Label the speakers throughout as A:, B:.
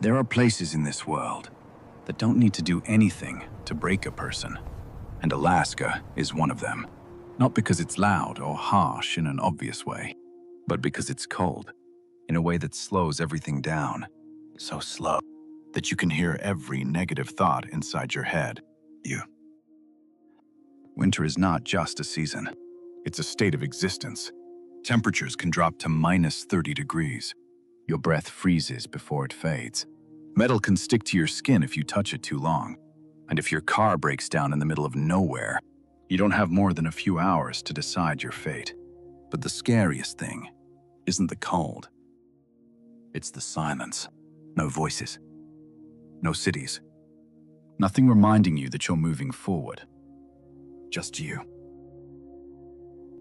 A: There are places in this world that don't need to do anything to break a person, and Alaska is one of them. Not because it's loud or harsh in an obvious way, but because it's cold, in a way that slows everything down. So slow that you can hear every negative thought inside your head. Winter is not just a season. It's a state of existence. Temperatures can drop to -30 degrees. Your breath freezes before it fades. Metal can stick to your skin if you touch it too long. And if your car breaks down in the middle of nowhere, you don't have more than a few hours to decide your fate. But the scariest thing isn't the cold. It's the silence. No voices. No cities. Nothing reminding you that you're moving forward. Just you.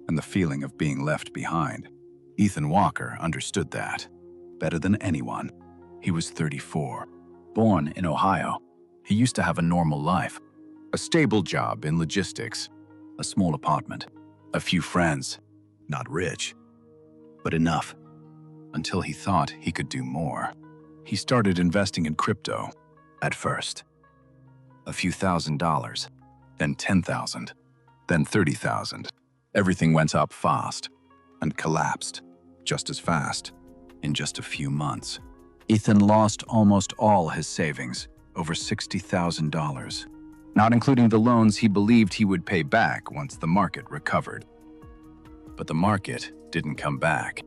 A: And the feeling of being left behind. Ethan Walker understood that better than anyone. He was 34, born in Ohio. He used to have a normal life, a stable job in logistics, a small apartment, a few friends, not rich, but enough, until he thought he could do more. He started investing in crypto, at first. A few $1,000s, then 10,000, then 30,000. Everything went up fast and collapsed just as fast in just a few months. Ethan lost almost all his savings, over $60,000, not including the loans he believed he would pay back once the market recovered. But the market didn't come back,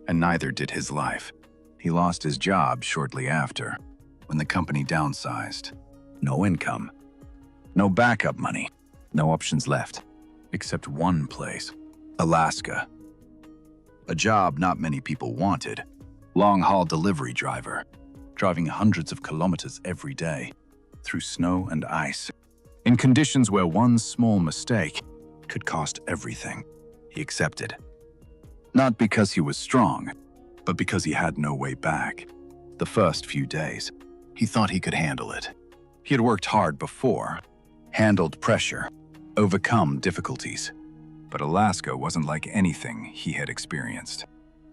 A: and neither did his life. He lost his job shortly after, when the company downsized. No income, no backup money, no options left, except one place, Alaska. A job not many people wanted. Long-haul delivery driver, driving hundreds of kilometers every day, through snow and ice, in conditions where one small mistake could cost everything. He accepted. Not because he was strong, but because he had no way back. The first few days, he thought he could handle it. He had worked hard before, handled pressure, overcome difficulties. But Alaska wasn't like anything he had experienced.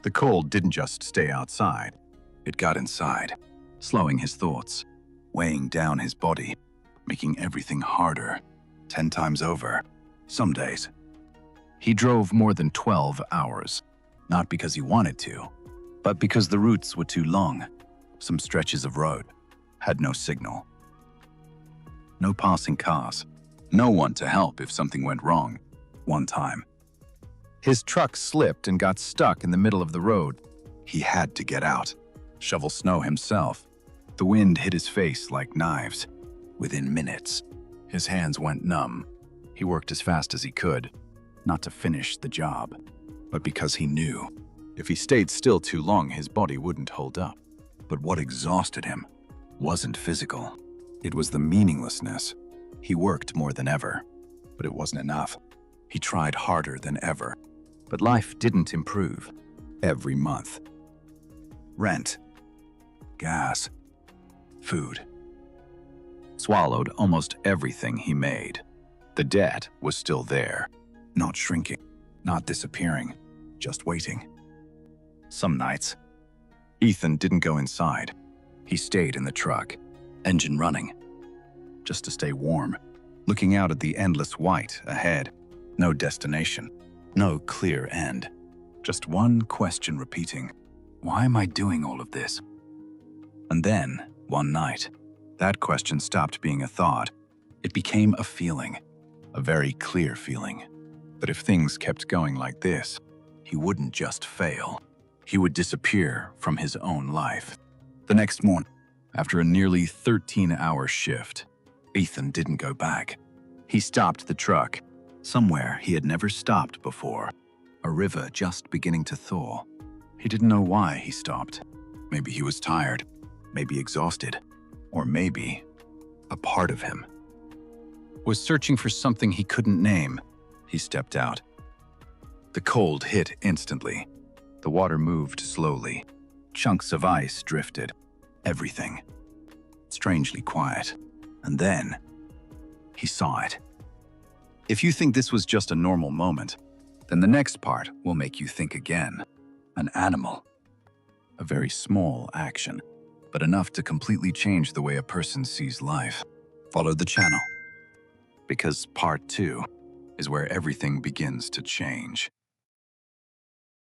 A: The cold didn't just stay outside. It got inside, slowing his thoughts, weighing down his body, making everything harder, 10 times over, some days. He drove more than 12 hours, not because he wanted to, but because the routes were too long. Some stretches of road had no signal. No passing cars, no one to help if something went wrong. One time, his truck slipped and got stuck in the middle of the road. He had to get out, shovel snow himself. The wind hit his face like knives. Within minutes, his hands went numb. He worked as fast as he could, not to finish the job, but because he knew if he stayed still too long, his body wouldn't hold up. But what exhausted him wasn't physical. It was the meaninglessness. He worked more than ever, but it wasn't enough. He tried harder than ever, but life didn't improve. Every month. Rent, gas, food. Swallowed almost everything he made. The debt was still there, not shrinking, not disappearing, just waiting. Some nights, Ethan didn't go inside. He stayed in the truck, engine running, just to stay warm, looking out at the endless white ahead. No destination, no clear end. Just one question repeating, why am I doing all of this? And then, one night, that question stopped being a thought. It became a feeling, a very clear feeling, that if things kept going like this, he wouldn't just fail. He would disappear from his own life. The next morning, after a nearly 13-hour shift, Ethan didn't go back. He stopped the truck, somewhere he had never stopped before, a river just beginning to thaw. He didn't know why he stopped. Maybe he was tired, maybe exhausted, or maybe a part of him was searching for something he couldn't name. He stepped out. The cold hit instantly. The water moved slowly. Chunks of ice drifted. Everything strangely quiet. And then he saw it. If you think this was just a normal moment, then the next part will make you think again. An animal. A very small action, but enough to completely change the way a person sees life. Follow the channel, because part 2 is where everything begins to change.